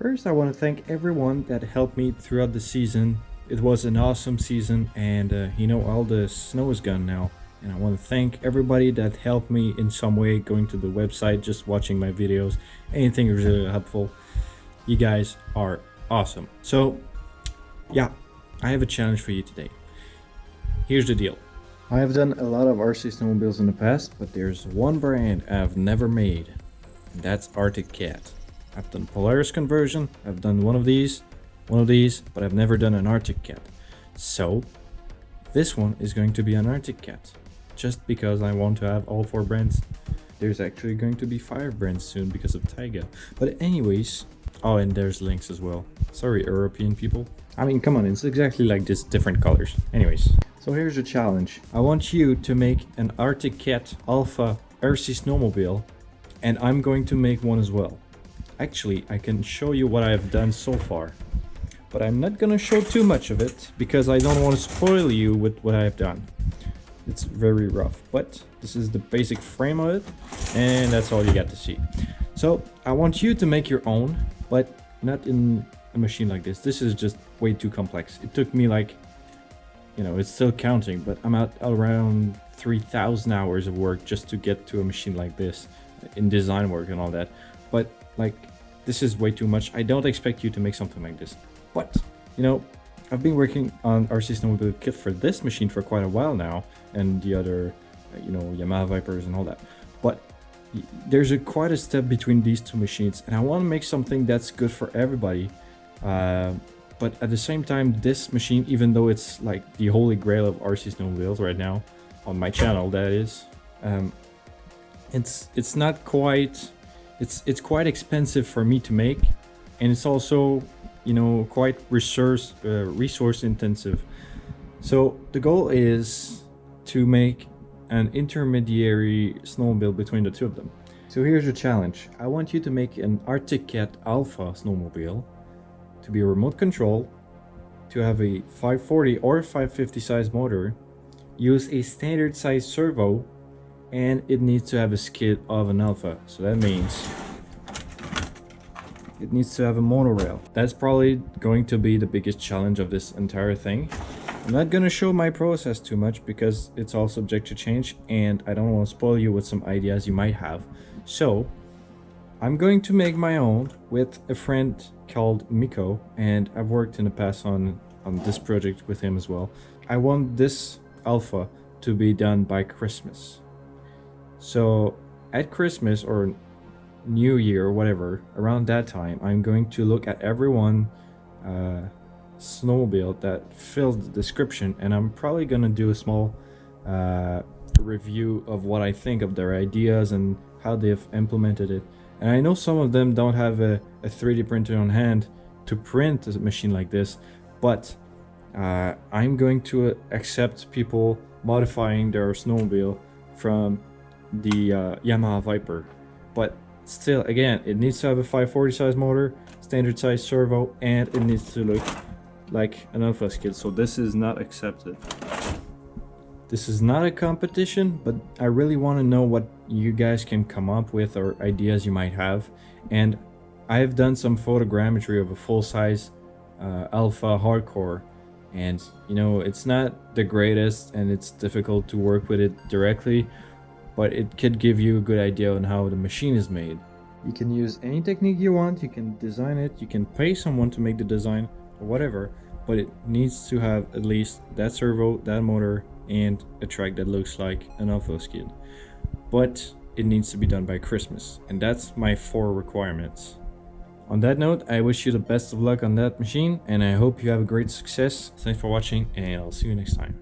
First, I want to thank everyone that helped me throughout the season. It was an awesome season, and all the snow is gone now. And I want to thank everybody that helped me in some way, going to the website, just watching my videos, anything really helpful. You guys are awesome. So, yeah, I have a challenge for you today. Here's the deal. I have done a lot of RC snowmobiles in the past, but there's one brand I've never made, and that's Arctic Cat. I've done Polaris conversion, I've done one of these, but I've never done an Arctic Cat. So, this one is going to be an Arctic Cat, just because I want to have all 4 brands. There's actually going to be 5 brands soon because of Taiga. But anyways, oh, and there's links as well. Sorry, European people. I mean, come on, it's exactly like this, different colors. Anyways, so here's the challenge. I want you to make an Arctic Cat Alpha RC snowmobile, and I'm going to make one as well. Actually, I can show you what I have done so far, but I'm not gonna show too much of it because I don't want to spoil you with what I have done. It's very rough, but this is the basic frame of it, and that's all you got to see. So I want you to make your own, but not in a machine like this. This is just way too complex. It took me like, it's still counting, but I'm at around 3,000 hours of work just to get to a machine like this in design work and all that. But like, this is way too much. I don't expect you to make something like this, but I've been working on RC Snowmobile kit for this machine for quite a while now, and the other Yamaha Vipers and all that, but there's quite a step between these 2 machines, and I want to make something that's good for everybody, but at the same time, this machine, even though it's like the holy grail of RC snowmobiles right now on my channel, that is, it's not quite, it's quite expensive for me to make, and it's also quite resource intensive. So the goal is to make an intermediary snowmobile between the 2 of them. So here's your challenge. I want you to make an Arctic Cat Alpha snowmobile to be remote control, to have a 540 or 550 size motor, use a standard size servo, and it needs to have a skid of an Alpha. So that means it needs to have a monorail. That's probably going to be the biggest challenge of this entire thing. I'm not gonna show my process too much because it's all subject to change, and I don't want to spoil you with some ideas you might have. So I'm going to make my own with a friend called Miko, and I've worked in the past on this project with him as well. I want this Alpha to be done by Christmas. So at Christmas or New Year or whatever, around that time, I'm going to look at everyone snowmobile that fills the description, and I'm probably gonna do a small review of what I think of their ideas and how they've implemented it. And I know some of them don't have a 3D printer on hand to print a machine like this, but I'm going to accept people modifying their snowmobile from the Yamaha Viper. But still, again, it needs to have a 540 size motor, standard size servo, and it needs to look like an Alpha skid. So this is not accepted. This is not a competition, but I really want to know what you guys can come up with or ideas you might have. And I've done some photogrammetry of a full-size Alpha hardcore, and it's not the greatest and it's difficult to work with it directly, but it could give you a good idea on how the machine is made. You can use any technique you want, you can design it, you can pay someone to make the design or whatever, but it needs to have at least that servo, that motor, and a track that looks like an Alpha skid. But it needs to be done by Christmas, and that's my 4 requirements. On that note, I wish you the best of luck on that machine, and I hope you have a great success. Thanks for watching, and I'll see you next time.